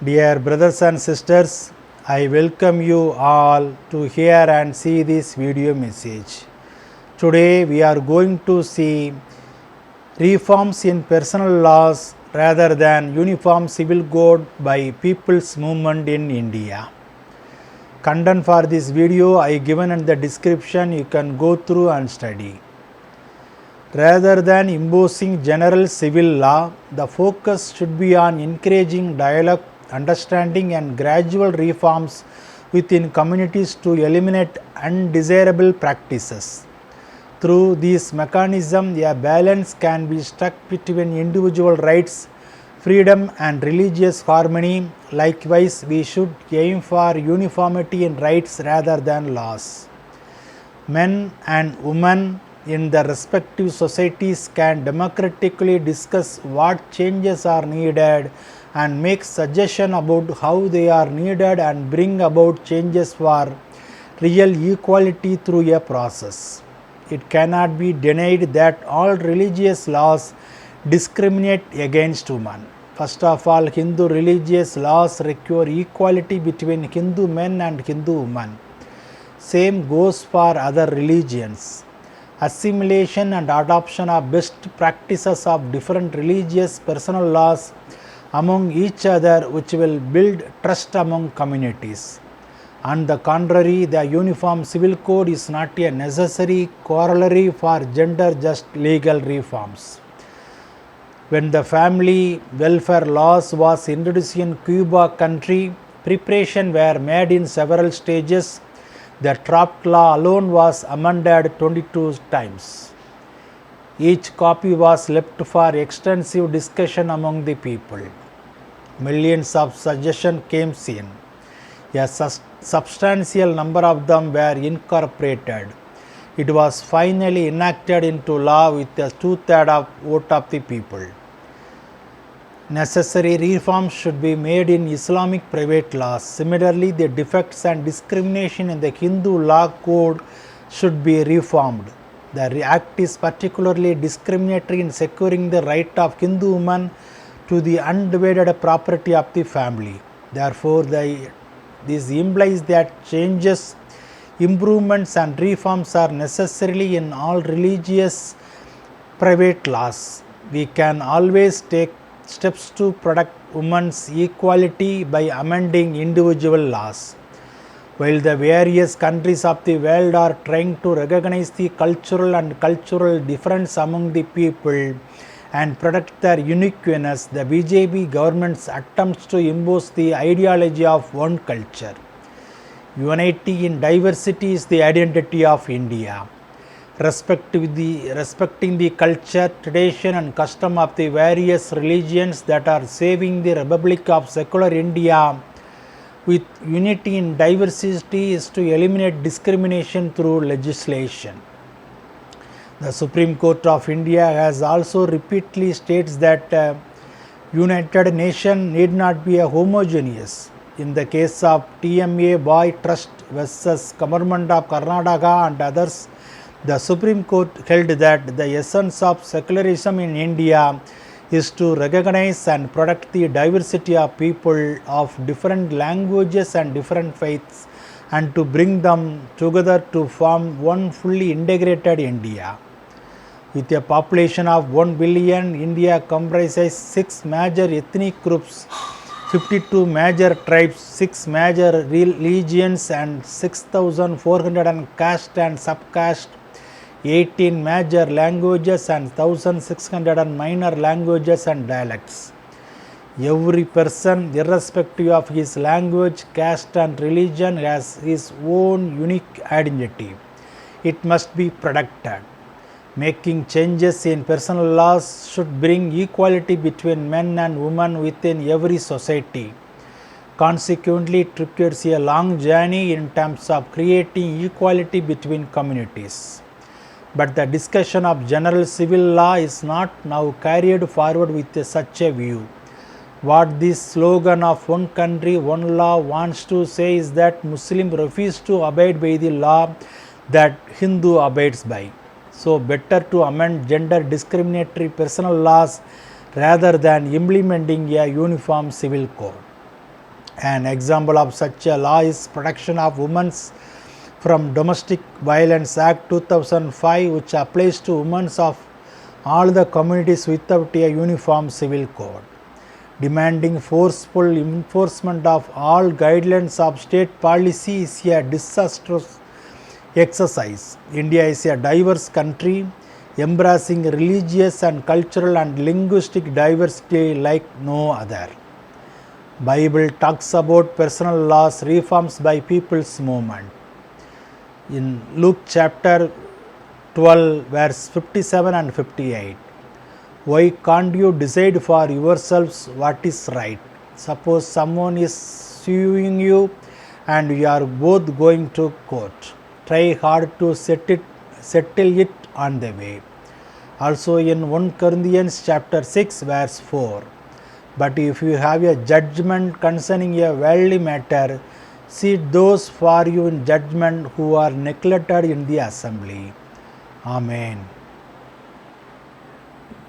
Dear brothers and sisters, I welcome you all to hear and see this video message. Today we are going to see reforms in personal laws rather than uniform civil code by people's movement in India. Content for this video I given in the description, you can go through and study. Rather than imposing general civil law, the focus should be on encouraging dialogue, understanding and gradual reforms within communities to eliminate undesirable practices. Through this mechanism, a balance can be struck between individual rights, freedom and religious harmony. Likewise, we should aim for uniformity in rights rather than laws. Men and women in the respective societies can democratically discuss what changes are needed and make suggestions about how they are needed and bring about changes for real equality through a process. It cannot be denied that all religious laws discriminate against women. First of all, Hindu religious laws require equality between Hindu men and Hindu women. Same goes for other religions. Assimilation and adoption of best practices of different religious personal laws among each other, which will build trust among communities. On the contrary, the uniform civil code is not a necessary corollary for gender just legal reforms. When the family welfare laws was introduced in Cuba country, preparations were made in several stages. The draft law alone was amended 22 times. Each copy was left for extensive discussion among the people. Millions of suggestions came in. A substantial number of them were incorporated. It was finally enacted into law with a two-thirds of vote of the people. Necessary reforms should be made in Islamic private laws. Similarly, the defects and discrimination in the Hindu law code should be reformed. The act is particularly discriminatory in securing the right of Hindu women to the undivided property of the family. Therefore, this implies that changes, improvements and reforms are necessarily in all religious private laws. We can always take steps to protect women's equality by amending individual laws. While the various countries of the world are trying to recognize the cultural difference among the people and protect their uniqueness, the BJP government's attempts to impose the ideology of one culture. Unity in diversity is the identity of India. Respecting the culture, tradition and custom of the various religions that are saving the Republic of Secular India with unity in diversity is to eliminate discrimination through legislation. The Supreme Court of India has also repeatedly states that United Nations need not be a homogeneous. In the case of TMA Boy Trust versus Government of Karnataka and others, the Supreme Court held that the essence of secularism in India is to recognize and protect the diversity of people of different languages and different faiths and to bring them together to form one fully integrated India. With a population of 1 billion, India comprises 6 major ethnic groups, 52 major tribes, 6 major religions and 6,400 caste and subcaste, 18 major languages and 1,600 minor languages and dialects. Every person, irrespective of his language, caste and religion, has his own unique identity. It must be protected. Making changes in personal laws should bring equality between men and women within every society. Consequently, it requires a long journey in terms of creating equality between communities. But the discussion of general civil law is not now carried forward with such a view. What this slogan of one country, one law wants to say is that Muslims refuse to abide by the law that Hindu abides by. So better to amend gender discriminatory personal laws rather than implementing a uniform civil code. An example of such a law is Protection of Women from Domestic Violence Act 2005, which applies to women of all the communities without a uniform civil code. Demanding forceful enforcement of all guidelines of state policy is a disastrous exercise. India is a diverse country embracing religious and cultural and linguistic diversity like no other. Bible talks about personal laws reforms by people's movement. In Luke chapter 12 verse 57 and 58. Why can't you decide for yourselves what is right? Suppose someone is suing you and you are both going to court. Try hard to settle it on the way. Also in 1 Corinthians chapter 6 verse 4. But if you have a judgment concerning a worldly matter, seat those for you in judgment who are neglected in the assembly. Amen.